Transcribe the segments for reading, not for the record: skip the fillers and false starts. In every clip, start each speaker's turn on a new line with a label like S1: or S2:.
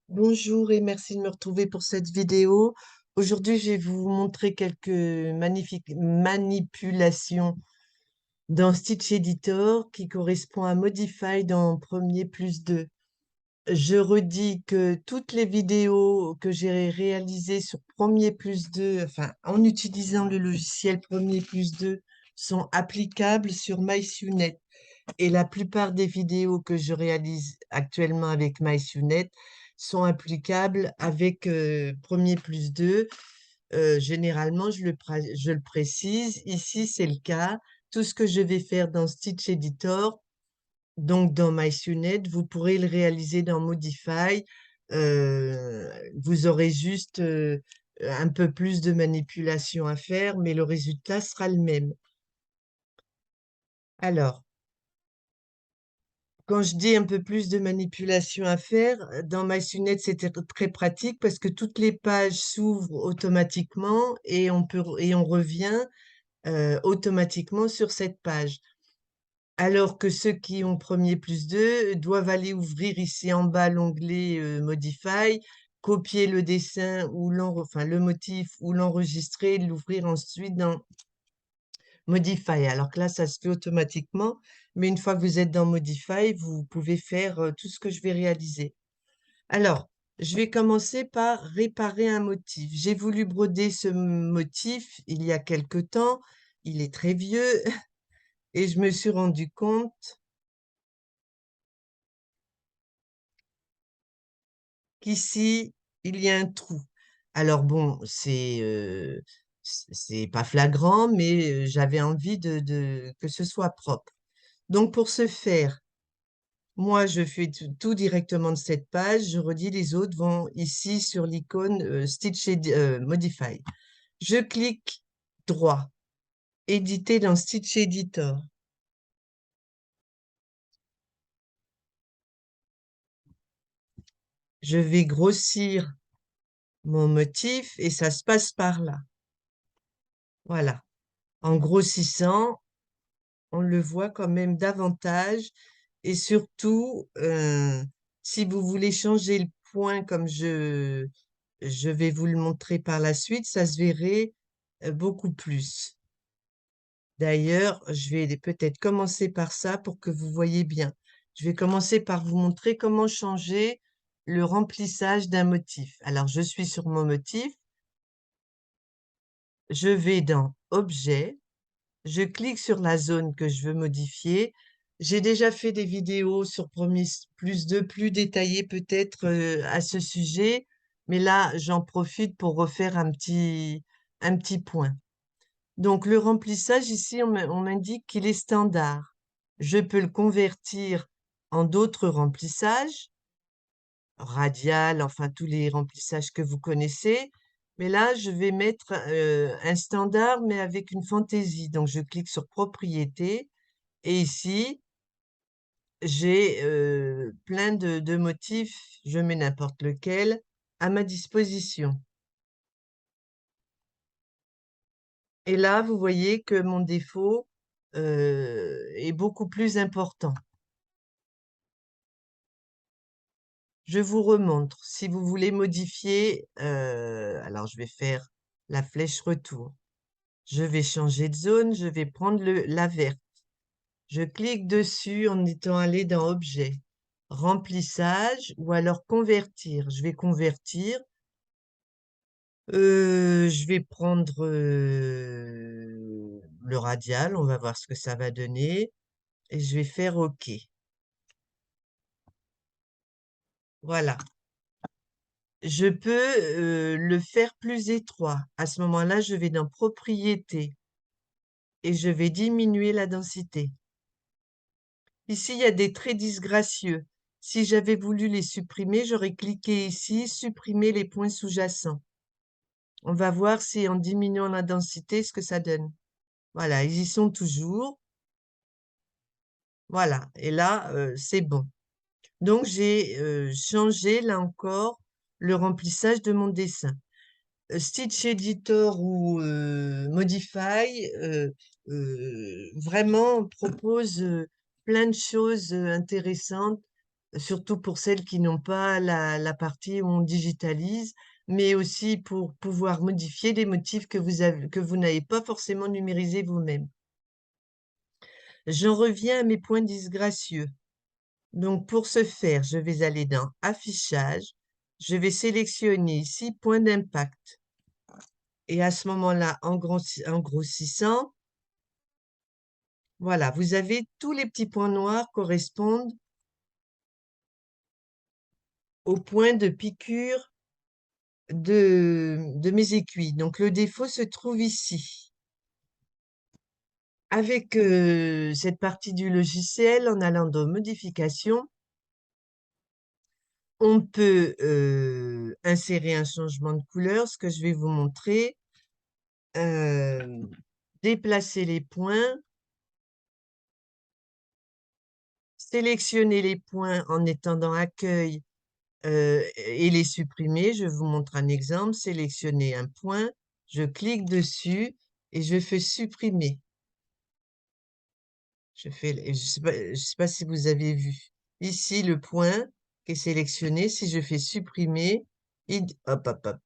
S1: Bonjour et merci de me retrouver pour cette vidéo. Aujourd'hui, je vais vous montrer quelques magnifiques manipulations dans Stitch Editor qui correspond à Modify dans Premiere Plus 2. Je redis que toutes les vidéos que j'ai réalisées sur Premiere Plus 2, enfin en utilisant le logiciel Premiere Plus 2, sont applicables sur MySUNet. Et la plupart des vidéos que je réalise actuellement avec MySUNet sont applicables avec Premiere Plus 2. Généralement, je le précise. Ici, c'est le cas. Tout ce que je vais faire dans Stitch Editor, donc dans MySUNet, vous pourrez le réaliser dans Modify. Vous aurez juste un peu plus de manipulation à faire, mais le résultat sera le même. Alors, quand je dis un peu plus de manipulation à faire, dans MySUNet, c'était très pratique parce que toutes les pages s'ouvrent automatiquement et on revient automatiquement sur cette page. Alors que ceux qui ont Premiere Plus 2 doivent aller ouvrir ici en bas l'onglet Modify, copier le dessin ou enfin, le motif ou l'enregistrer, l'ouvrir ensuite dans Modify. Alors que là, ça se fait automatiquement, mais une fois que vous êtes dans Modify, vous pouvez faire tout ce que je vais réaliser. Alors, je vais commencer par réparer un motif. J'ai voulu broder ce motif il y a quelque temps. Il est très vieux et je me suis rendu compte qu'ici, il y a un trou. Alors bon, c'est pas flagrant, mais j'avais envie que ce soit propre. Donc pour ce faire, moi, je fais tout directement de cette page. Je redis, les autres vont ici sur l'icône Modify. Je clique droit, éditer dans Stitch Editor. Je vais grossir mon motif et ça se passe par là. Voilà. En grossissant, on le voit quand même davantage. Et surtout, si vous voulez changer le point comme je vais vous le montrer par la suite, ça se verrait beaucoup plus. D'ailleurs, je vais peut-être commencer par ça pour que vous voyez bien. Je vais commencer par vous montrer comment changer le remplissage d'un motif. Alors, je suis sur mon motif, je vais dans Objet, je clique sur la zone que je veux modifier. J'ai déjà fait des vidéos sur Premiere Plus 2 plus détaillées peut-être à ce sujet, mais là, j'en profite pour refaire un petit point. Donc, le remplissage, ici, on m'indique qu'il est standard. Je peux le convertir en d'autres remplissages, radial, enfin tous les remplissages que vous connaissez. Mais là, je vais mettre un standard, mais avec une fantaisie. Donc, je clique sur Propriétés. Et ici, j'ai plein de motifs, je mets n'importe lequel, à ma disposition. Et là, vous voyez que mon défaut est beaucoup plus important. Je vous remontre. Si vous voulez modifier, alors je vais faire la flèche retour. Je vais changer de zone, je vais prendre la verte. Je clique dessus en étant allé dans Objet, Remplissage ou alors Convertir. Je vais convertir. Je vais prendre le radial, on va voir ce que ça va donner. Et je vais faire OK. Voilà. Je peux le faire plus étroit. À ce moment-là, je vais dans Propriétés et je vais diminuer la densité. Ici, il y a des traits disgracieux. Si j'avais voulu les supprimer, j'aurais cliqué ici, supprimer les points sous-jacents. On va voir si en diminuant la densité, ce que ça donne. Voilà, ils y sont toujours. Voilà, et là, c'est bon. Donc, j'ai changé, là encore, le remplissage de mon dessin. Stitch Editor ou Modify vraiment propose plein de choses intéressantes surtout pour celles qui n'ont pas la partie où on digitalise, mais aussi pour pouvoir modifier les motifs que vous n'avez pas forcément numérisés vous-même. J'en reviens à mes points disgracieux. Donc, pour ce faire, je vais aller dans Affichage. Je vais sélectionner ici Point d'impact. Et à ce moment-là, en grossissant, voilà, vous avez tous les petits points noirs correspondent au point de piqûre de mes aiguilles. Donc, le défaut se trouve ici. Avec cette partie du logiciel, en allant dans Modifications, on peut insérer un changement de couleur, ce que je vais vous montrer. Déplacer les points, sélectionner les points en étant dans Accueil et les supprimer. Je vous montre un exemple. Sélectionner un point, je clique dessus et je fais supprimer. Je sais pas si vous avez vu. Ici, le point qui est sélectionné, si je fais supprimer, hop, hop, hop.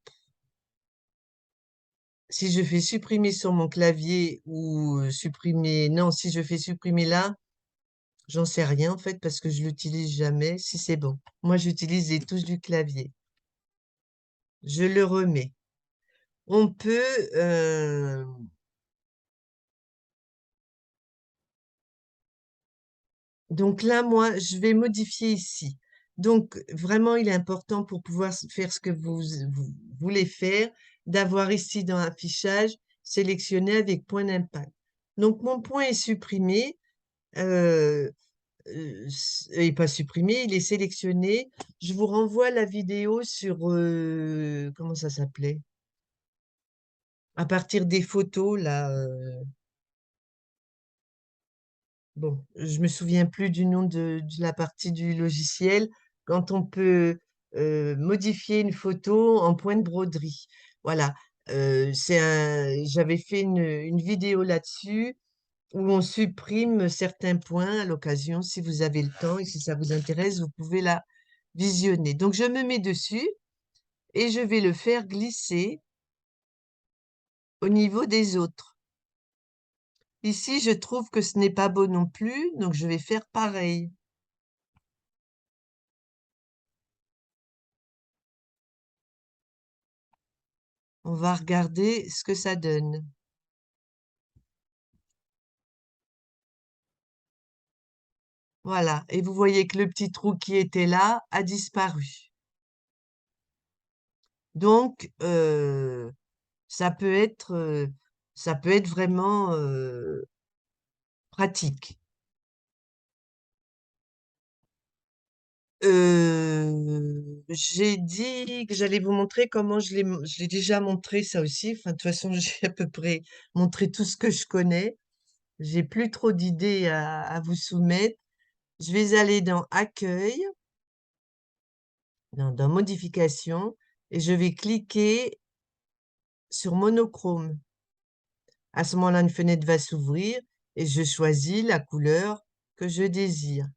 S1: Si je fais supprimer sur mon clavier ou supprimer, non, si je fais supprimer là, j'en sais rien en fait parce que je l'utilise jamais. Si c'est bon. Moi, j'utilise les touches du clavier. Je le remets. On peut donc là, moi, je vais modifier ici. Donc, vraiment, il est important pour pouvoir faire ce que vous voulez faire, d'avoir ici dans Affichage, sélectionné avec point d'impact. Donc, mon point est supprimé, et pas supprimé, il est sélectionné. Je vous renvoie la vidéo sur, comment ça s'appelait? À partir des photos, là, bon, je me souviens plus du nom de la partie du logiciel, quand on peut modifier une photo en point de broderie. Voilà, j'avais fait une vidéo là-dessus où on supprime certains points à l'occasion. Si vous avez le temps et si ça vous intéresse, vous pouvez la visionner. Donc, je me mets dessus et je vais le faire glisser au niveau des autres. Ici, je trouve que ce n'est pas beau non plus, donc je vais faire pareil. On va regarder ce que ça donne. Voilà, et vous voyez que le petit trou qui était là a disparu. Donc, ça peut être vraiment pratique. J'ai dit que j'allais vous montrer comment je l'ai déjà montré ça aussi. Enfin, de toute façon, j'ai à peu près montré tout ce que je connais. J'ai plus trop d'idées à vous soumettre. Je vais aller dans Accueil, dans Modifications, et je vais cliquer sur Monochrome. À ce moment-là, une fenêtre va s'ouvrir et je choisis la couleur que je désire.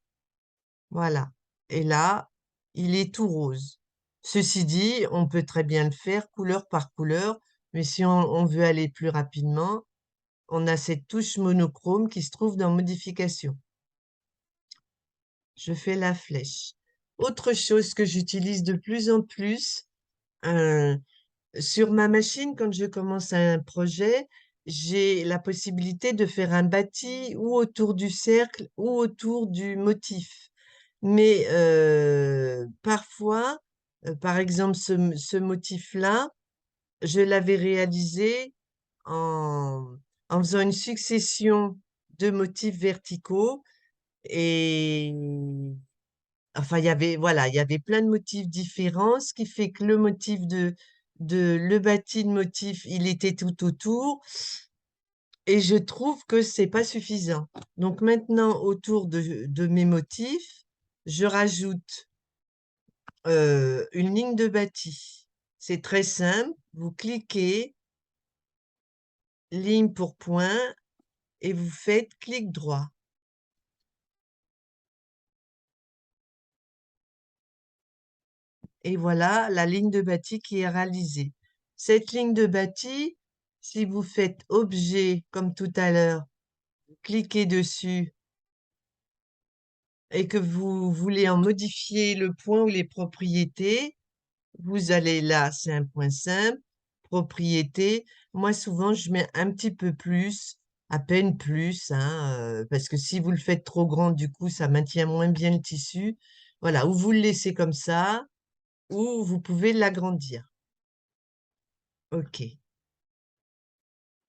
S1: Voilà. Et là, il est tout rose. Ceci dit, on peut très bien le faire couleur par couleur, mais si on veut aller plus rapidement, on a cette touche monochrome qui se trouve dans Modification. Je fais la flèche. Autre chose que j'utilise de plus en plus, sur ma machine, quand je commence un projet, j'ai la possibilité de faire un bâti ou autour du cercle ou autour du motif. Mais parfois, par exemple, ce motif-là, je l'avais réalisé en, en faisant une succession de motifs verticaux et enfin, voilà, il y avait plein de motifs différents, ce qui fait que le motif le bâti de motif, il était tout autour, et je trouve que c'est pas suffisant. Donc maintenant, autour de mes motifs, je rajoute une ligne de bâti. C'est très simple, vous cliquez, ligne pour point, et vous faites clic droit. Et voilà la ligne de bâti qui est réalisée. Cette ligne de bâti, si vous faites objet comme tout à l'heure, cliquez dessus et que vous voulez en modifier le point ou les propriétés, vous allez là, c'est un point simple, propriété. Moi, souvent, je mets un petit peu plus, à peine plus, hein, parce que si vous le faites trop grand, du coup, ça maintient moins bien le tissu. Voilà, ou vous le laissez comme ça, ou vous pouvez l'agrandir. OK.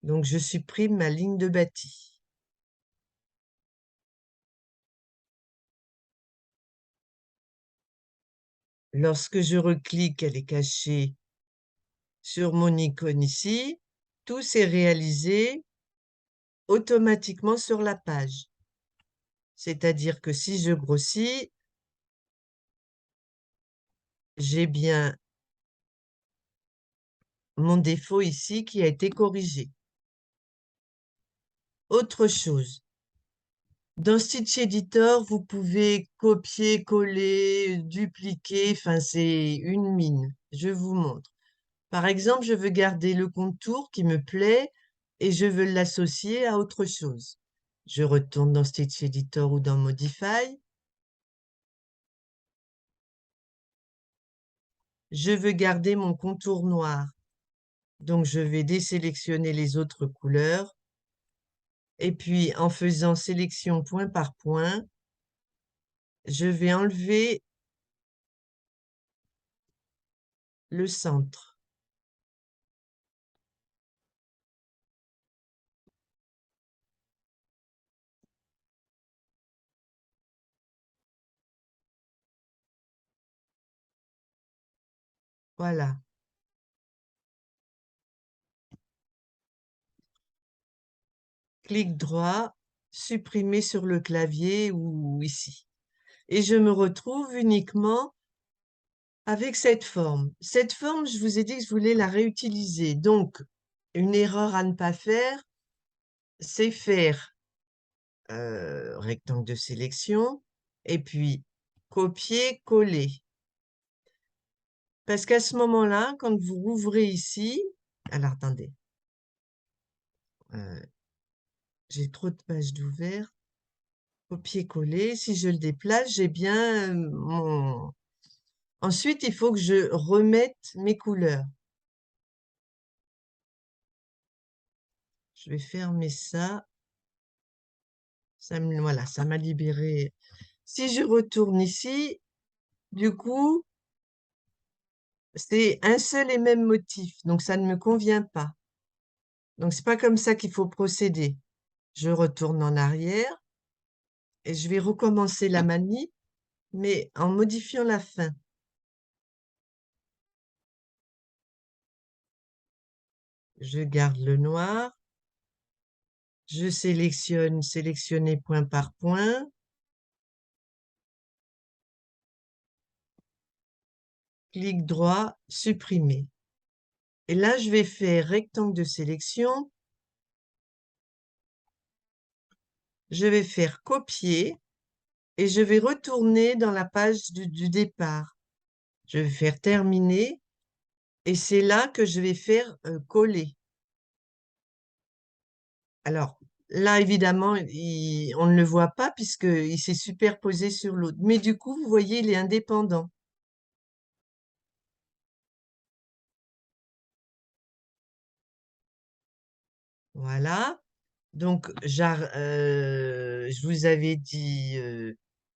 S1: Donc, je supprime ma ligne de bâti. Lorsque je reclique, elle est cachée sur mon icône ici. Tout s'est réalisé automatiquement sur la page. C'est-à-dire que si je grossis, j'ai bien mon défaut ici qui a été corrigé. Autre chose, dans Stitch Editor, vous pouvez copier, coller, dupliquer, enfin c'est une mine. Je vous montre. Par exemple, je veux garder le contour qui me plaît et je veux l'associer à autre chose. Je retourne dans Stitch Editor ou dans Modify. Je veux garder mon contour noir. Donc, je vais désélectionner les autres couleurs. Et puis, en faisant sélection point par point, je vais enlever le centre. Voilà. Clic droit, supprimer sur le clavier ou ici. Et je me retrouve uniquement avec cette forme. Cette forme, je vous ai dit que je voulais la réutiliser. Donc, une erreur à ne pas faire, c'est faire rectangle de sélection et puis copier, coller. Parce qu'à ce moment-là, quand vous rouvrez ici, alors attendez, euh, j'ai trop de pages d'ouvert, copier-coller, si je le déplace, j'ai bien mon... Ensuite, il faut que je remette mes couleurs. Je vais fermer ça. Voilà, ça m'a libéré. Si je retourne ici, du coup, c'est un seul et même motif, donc ça ne me convient pas. Donc, c'est pas comme ça qu'il faut procéder. Je retourne en arrière et je vais recommencer la manie, mais en modifiant la fin. Je garde le noir. Je sélectionne, sélectionner point par point. Clic droit, supprimer. Et là, je vais faire rectangle de sélection. Je vais faire copier et je vais retourner dans la page du départ. Je vais faire terminer et c'est là que je vais faire coller. Alors, là, évidemment, on ne le voit pas puisqu'il s'est superposé sur l'autre. Mais du coup, vous voyez, il est indépendant. Voilà. Donc, je vous avais dit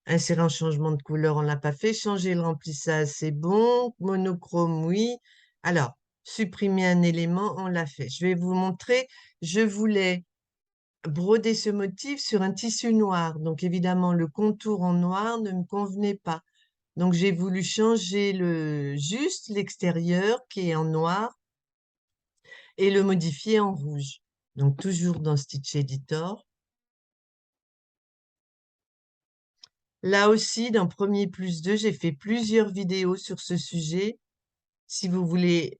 S1: insérer un changement de couleur, on ne l'a pas fait. Changer le remplissage, c'est bon. Monochrome, oui. Alors, supprimer un élément, on l'a fait. Je vais vous montrer. Je voulais broder ce motif sur un tissu noir. Donc, évidemment, le contour en noir ne me convenait pas. Donc, j'ai voulu changer juste l'extérieur qui est en noir et le modifier en rouge. Donc, toujours dans Stitch Editor. Là aussi, dans Premier plus 2, j'ai fait plusieurs vidéos sur ce sujet. Si vous voulez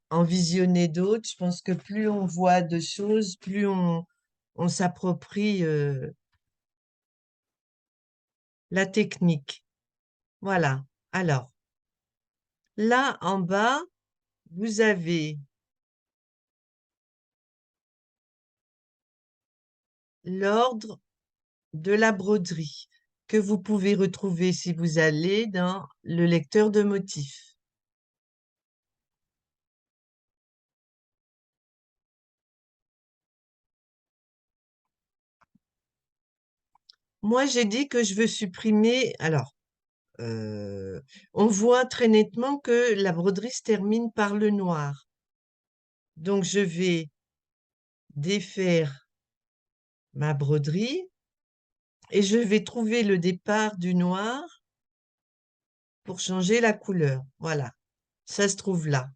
S1: en visionner d'autres, je pense que plus on voit de choses, plus on s'approprie la technique. Voilà. Alors, Là, en bas, vous avez l'ordre de la broderie que vous pouvez retrouver si vous allez dans le lecteur de motifs. Moi, j'ai dit que je veux supprimer. Alors, on voit très nettement que la broderie se termine par le noir. Donc, je vais défaire ma broderie et je vais trouver le départ du noir pour changer la couleur. Voilà, ça se trouve là.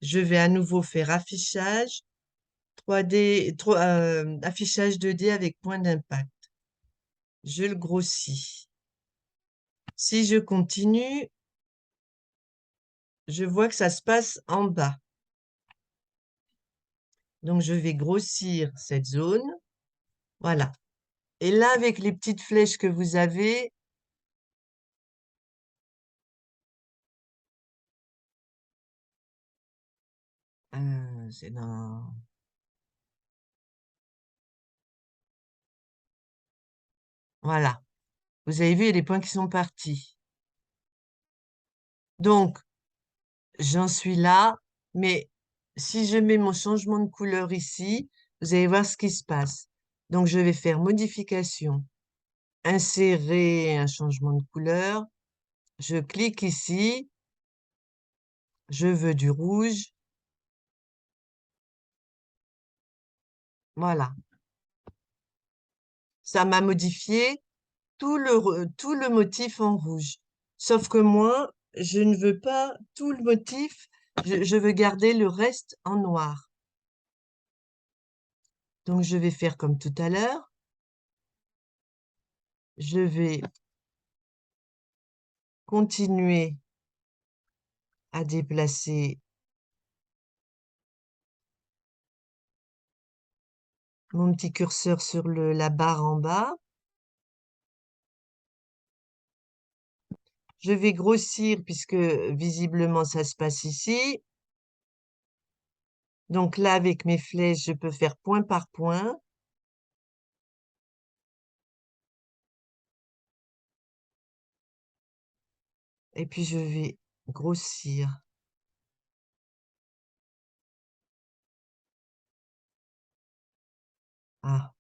S1: Je vais à nouveau faire affichage 3D, affichage 2D avec point d'impact. Je le grossis. Si je continue, je vois que ça se passe en bas. Donc, je vais grossir cette zone. Voilà. Et là, avec les petites flèches que vous avez, c'est dans... Voilà. Vous avez vu, il y a des points qui sont partis. Donc, j'en suis là, mais si je mets mon changement de couleur ici, vous allez voir ce qui se passe. Donc, je vais faire modification, insérer un changement de couleur. Je clique ici, je veux du rouge. Voilà. Ça m'a modifié tout le motif en rouge. Sauf que moi, je ne veux pas tout le motif, je veux garder le reste en noir. Donc, je vais faire comme tout à l'heure. Je vais continuer à déplacer mon petit curseur sur la barre en bas. Je vais grossir puisque visiblement ça se passe ici. Donc là, avec mes flèches, je peux faire point par point. Et puis je vais grossir. Ah,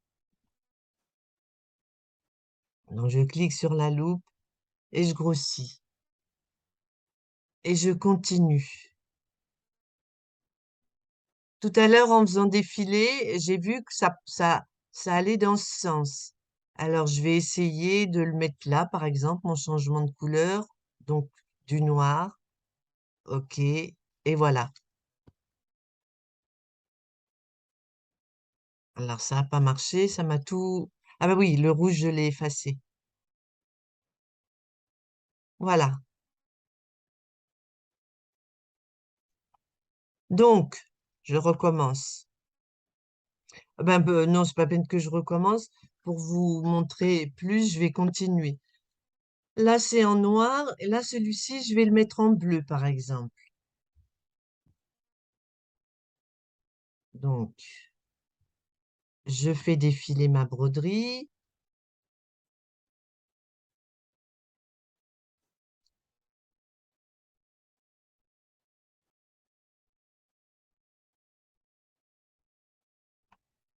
S1: donc je clique sur la loupe et je grossis. Et je continue. Tout à l'heure, en faisant défiler, j'ai vu que ça allait dans ce sens. Alors, je vais essayer de le mettre là, par exemple, mon changement de couleur, donc du noir. OK. Et voilà. Alors, ça n'a pas marché, ça m'a tout... Ah bah oui, le rouge, je l'ai effacé. Voilà. Donc, je recommence. Non, c'est pas peine que je recommence. Pour vous montrer plus, je vais continuer. Là, c'est en noir. Et là, celui-ci, je vais le mettre en bleu, par exemple. Donc, je fais défiler ma broderie.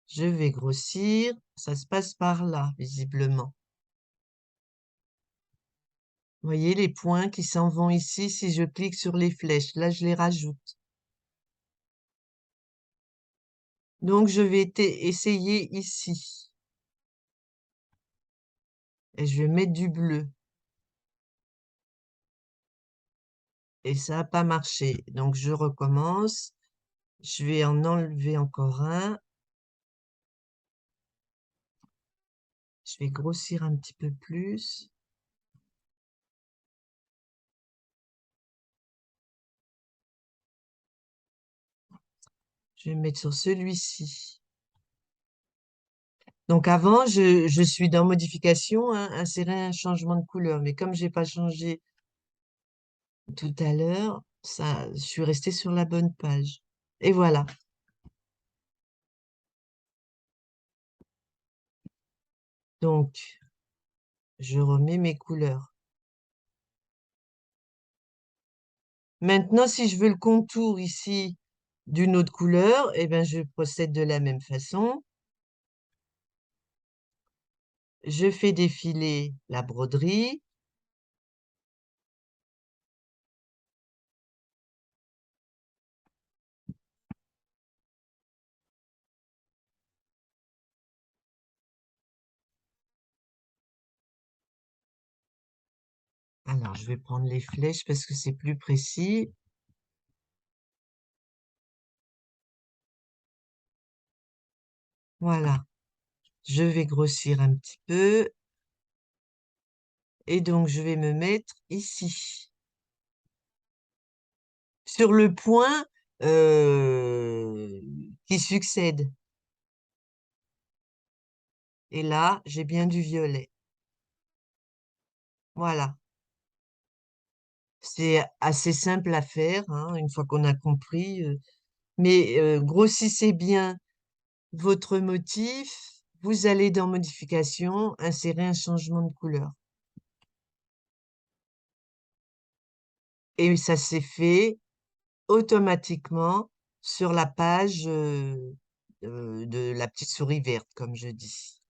S1: Je vais grossir. Ça se passe par là, visiblement. Vous voyez les points qui s'en vont ici si je clique sur les flèches. Là, je les rajoute. Donc, je vais essayer ici. Et je vais mettre du bleu. Et ça n'a pas marché. Donc, je recommence. Je vais en enlever encore un. Je vais grossir un petit peu plus. Je vais mettre sur celui-ci. Donc avant, je suis dans modification, hein, insérer un changement de couleur. Mais comme j'ai pas changé tout à l'heure, ça, je suis restée sur la bonne page. Et voilà. Donc, je remets mes couleurs. Maintenant, si je veux le contour ici d'une autre couleur, eh ben, je procède de la même façon. Je fais défiler la broderie. Alors, je vais prendre les flèches parce que c'est plus précis. Voilà. Je vais grossir un petit peu. Et donc, je vais me mettre ici. Sur le point euh, qui succède. Et là, j'ai bien du violet. Voilà. C'est assez simple à faire, hein, une fois qu'on a compris. Mais grossissez bien votre motif. Vous allez dans modification, insérer un changement de couleur. Et ça s'est fait automatiquement sur la page de la petite souris verte, comme je dis.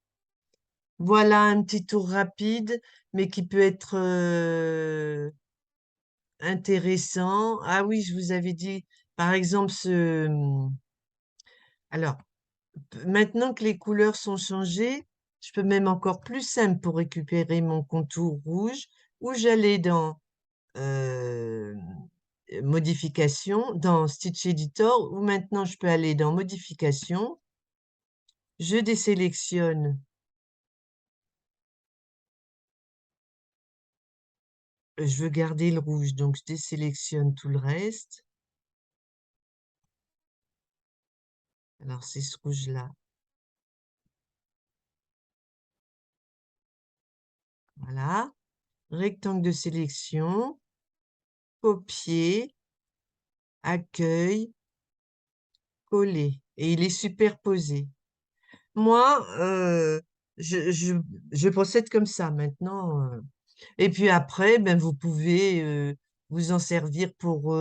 S1: Voilà un petit tour rapide, mais qui peut être intéressant. Ah oui, je vous avais dit, par exemple, alors, maintenant que les couleurs sont changées, je peux même encore plus simple pour récupérer mon contour rouge, où j'allais dans euh, modification, dans Stitch Editor, où maintenant je peux aller dans modification, je désélectionne, je veux garder le rouge, donc je désélectionne tout le reste. Alors c'est ce rouge-là. Voilà. Rectangle de sélection, copier, accueil, coller. Et il est superposé. Moi, je procède comme ça maintenant. Et puis après, ben, vous pouvez vous en servir pour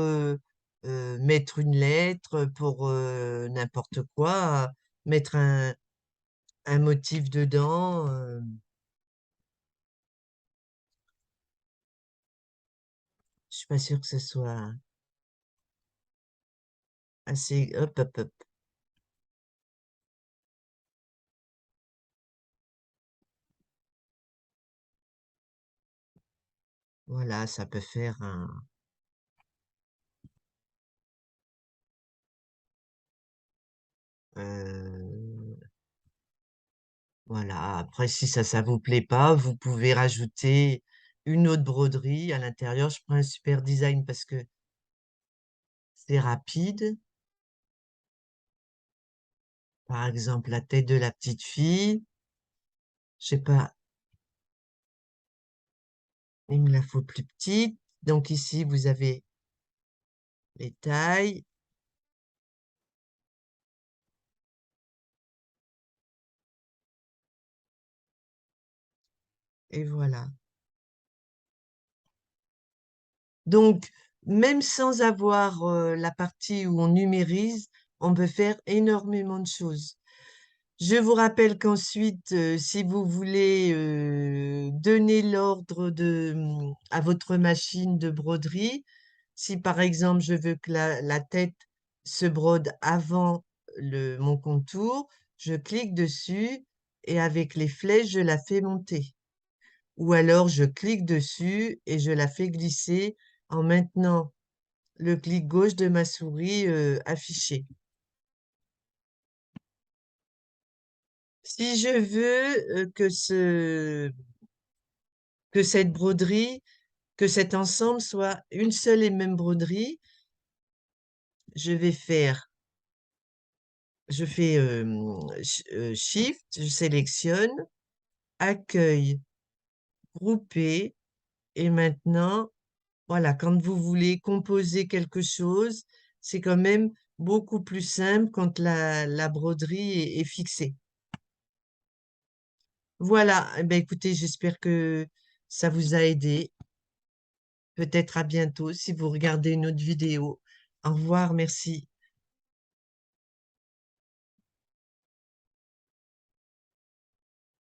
S1: mettre une lettre, pour n'importe quoi, mettre un motif dedans. Je suis pas sûre que ce soit assez. Hop, hop, hop. Voilà, ça peut faire un. euh, Voilà. Après, si ça vous plaît pas, vous pouvez rajouter une autre broderie à l'intérieur. Je prends un super design parce que c'est rapide. Par exemple, la tête de la petite fille. Je sais pas, il me la faut plus petite. Donc ici, vous avez les tailles. Et voilà. Donc, même sans avoir la partie où on numérise, on peut faire énormément de choses. Je vous rappelle qu'ensuite, si vous voulez donner l'ordre à votre machine de broderie, si par exemple je veux que la tête se brode avant mon contour, je clique dessus et avec les flèches, je la fais monter. Ou alors je clique dessus et je la fais glisser en maintenant le clic gauche de ma souris affiché. Si je veux que cette broderie, que cet ensemble soit une seule et même broderie, je vais faire, je fais Shift, je sélectionne, accueil, grouper, et maintenant Voilà, quand vous voulez composer quelque chose, c'est quand même beaucoup plus simple quand la broderie est fixée. Voilà, eh ben, écoutez, j'espère que ça vous a aidé. Peut-être à bientôt si vous regardez une autre vidéo. Au revoir, merci.